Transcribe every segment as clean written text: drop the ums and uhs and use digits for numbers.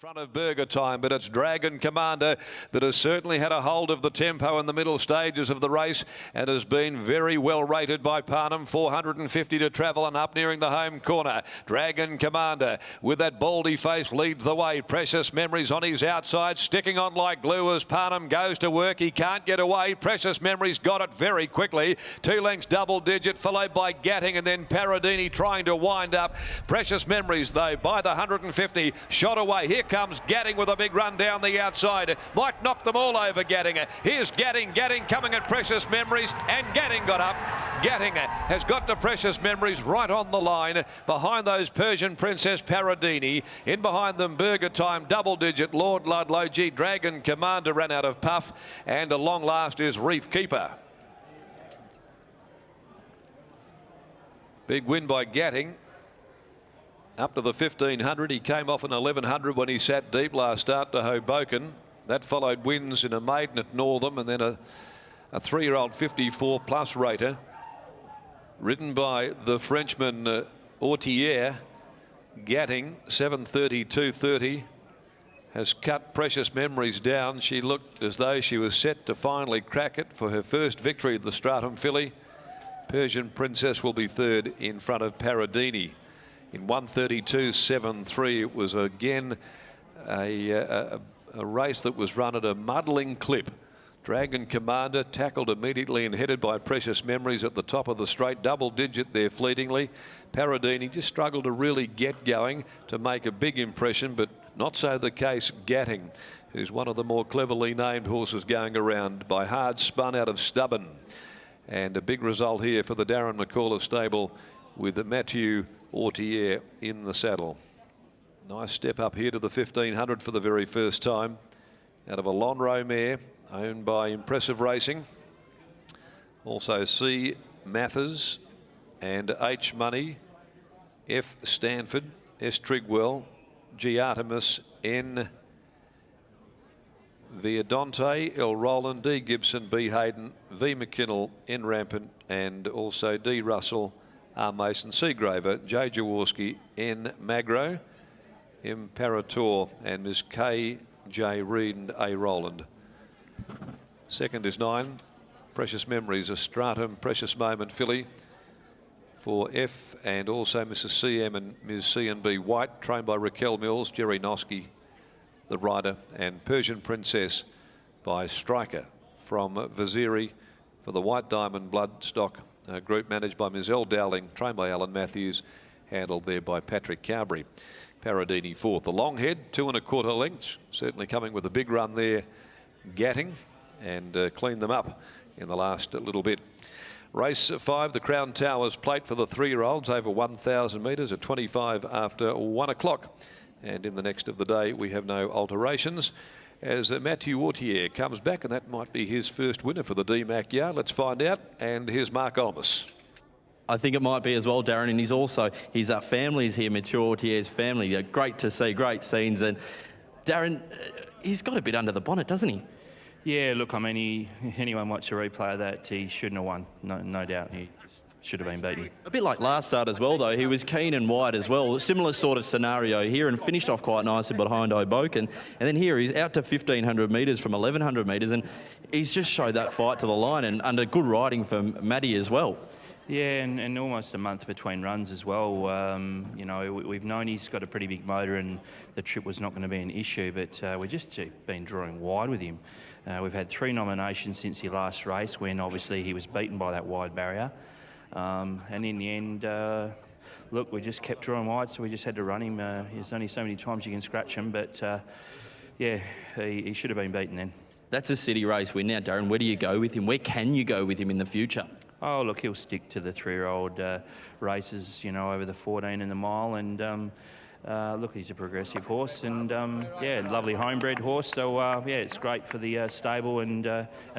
front of Burger Time, but it's Dragon Commander that has certainly had a hold of the tempo in the middle stages of the race and has been very well rated by Parnham. 450 to travel and up nearing the home corner. Dragon Commander with that baldy face leads the way. Precious Memories on his outside, sticking on like glue as Parnham goes to work. He can't get away. Precious Memories got it very quickly. 2 lengths double digit, followed by Gatting and then Paradini trying to wind up. Precious Memories though by the 150 shot away. Here comes Gatting with a big run down the outside. Might knock them all over Gatting. Here's Gatting coming at Precious Memories, and Gatting got up. Gatting has got to Precious Memories right on the line. Behind those Persian Princess Paradini. In behind them Burger Time, double digit, Lord Ludlow. G Dragon Commander ran out of puff, and a long last is Reef Keeper. Big win by Gatting. Up to the 1500. He came off an 1100 when he sat deep last start to Hoboken. That followed wins in a maiden at Northam and then a 3-year-old 54 plus rater ridden by the Frenchman Ortier. Gatting 7:30, 2:30 has cut Precious Memories down. She looked as though she was set to finally crack it for her first victory at the Stratum filly. Persian Princess will be third in front of Paradini. In 1:32.73, it was again a race that was run at a muddling clip. Dragon Commander tackled immediately and headed by Precious Memories at the top of the straight, double digit there fleetingly. Paradini just struggled to really get going to make a big impression, but not so the case Gatting, who's one of the more cleverly named horses going around, by hard spun out of Stubborn. And a big result here for the Darren McCullough stable with Matthew Ortier in the saddle. Nice step up here to the 1500 for the very first time out of a Lonhro mare owned by Impressive Racing. Also C Mathers and H Money, F Stanford, S Trigwell, G Artemis, N Viadonte, L Rowland, D Gibson, B Hayden, V McKinnell, N Rampant, and also D Russell, R Mason, C Graver, J Jaworski, N Magro, Imperator, and Ms K J Reed and A Rowland. Second is 9 Precious Memories, a Stratum Precious Moment filly for F, and also Mrs CM and Ms C and B White, trained by Raquel Mills, Jerry Noski the rider, and Persian Princess by Striker from Vaziri for the White Diamond Bloodstock group, managed by Ms L Dowling, trained by Alan Matthews, handled there by Patrick Cowbray. Paradini fourth. The long head, 2 1/4 lengths, certainly coming with a big run there, Gatting, and cleaned them up in the last little bit. Race 5, the Crown Towers Plate for the 3-year-olds, over 1,000 metres at 25 after 1 o'clock. And in the next of the day, we have no alterations as Matthew Ortier comes back, and that might be his first winner for the DMAC yard. Let's find out. And here's Mark Olmus. I think it might be as well, Darren, and he's also, his family is here, Matthew Ortier's family. Great to see, great scenes. And Darren, he's got a bit under the bonnet, doesn't he? Yeah, look, I mean, anyone watch a replay of that, he shouldn't have won, no doubt. He just should have been beaten. A bit like last start as well, though. He was keen and wide as well. Similar sort of scenario here, and finished off quite nicely behind Hoboken. And then here he's out to 1,500 metres from 1,100 metres, and he's just showed that fight to the line, and under good riding from Maddie as well. Yeah, and almost a month between runs as well. You know, we've known he's got a pretty big motor and the trip was not going to be an issue, but we've just been drawing wide with him. We've had 3 nominations since he last raced, when obviously he was beaten by that wide barrier. And in the end, look, we just kept drawing wide, so we just had to run him. There's only so many times you can scratch him, but yeah, he should have been beaten then. That's a city race win now, Darren. Where do you go with him? Where can you go with him in the future? Oh, look, he'll stick to the 3-year-old races, you know, over the 14 and the mile. And look, he's a progressive horse, and yeah, lovely homebred horse. So yeah, it's great for the stable and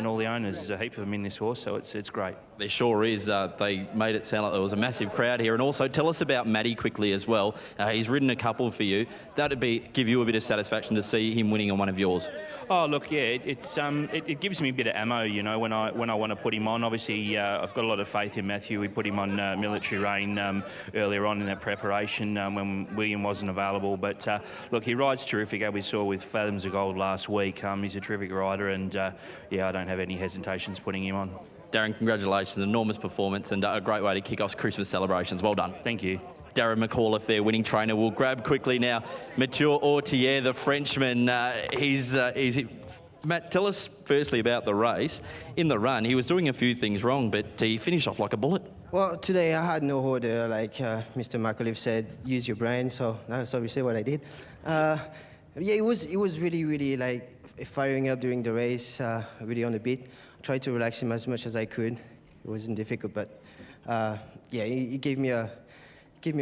all the owners. There's a heap of them in this horse, so it's great. There sure is. They made it sound like there was a massive crowd here. And also, tell us about Matty quickly as well. He's ridden a couple for you. That'd give you a bit of satisfaction to see him winning on one of yours. Oh look, yeah, it gives me a bit of ammo, you know, when I want to put him on. Obviously, I've got a lot of faith in Matthew. We put him on military rein earlier on in that preparation when William wasn't available. But look, he rides terrific, as we saw with Fathoms of Gold last week. He's a terrific rider, and yeah, I don't have any hesitations putting him on. Darren, congratulations, enormous performance and a great way to kick off Christmas celebrations. Well done. Thank you. Darren McAuliffe there, winning trainer. We'll grab quickly now Mathieu Ortier, the Frenchman. Matt, tell us firstly about the race. In the run, he was doing a few things wrong, but he finished off like a bullet. Well, today I had no order, like Mr. McAuliffe said, use your brain, so that's obviously what I did. Yeah, it was really like firing up during the race, really on the beat. I tried to relax him as much as I could. It wasn't difficult, but yeah, he gave me a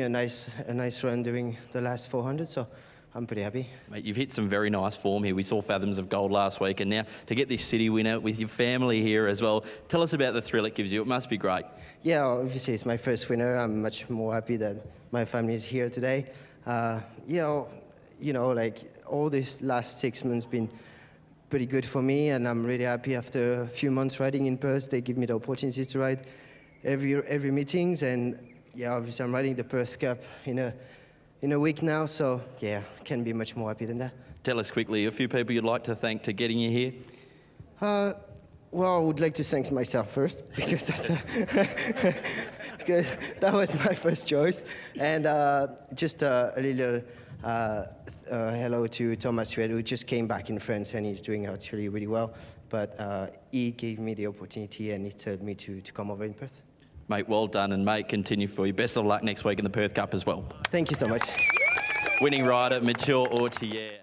nice run during the last 400, so I'm pretty happy. Mate, you've hit some very nice form here. We saw Fathoms of Gold last week, and now to get this city winner with your family here as well. Tell us about the thrill it gives you. It must be great. Yeah, obviously it's my first winner. I'm much more happy that my family is here today. You know, like all these last 6 months been pretty good for me, and I'm really happy after a few months riding in Perth. They give me the opportunity to ride every meetings, and yeah, obviously I'm riding the Perth Cup in a week now, so yeah, can't be much more happy than that. Tell us quickly, a few people you'd like to thank to getting you here? Well, I would like to thank myself first, because because that was my first choice, and just a little hello to Thomas Red, who just came back in France, and he's doing actually really well, but he gave me the opportunity, and he told me to come over in Perth. Mate, well done, and mate, continue for you. Best of luck next week in the Perth Cup as well. Thank you so much. Winning rider, Mathieu Ortier.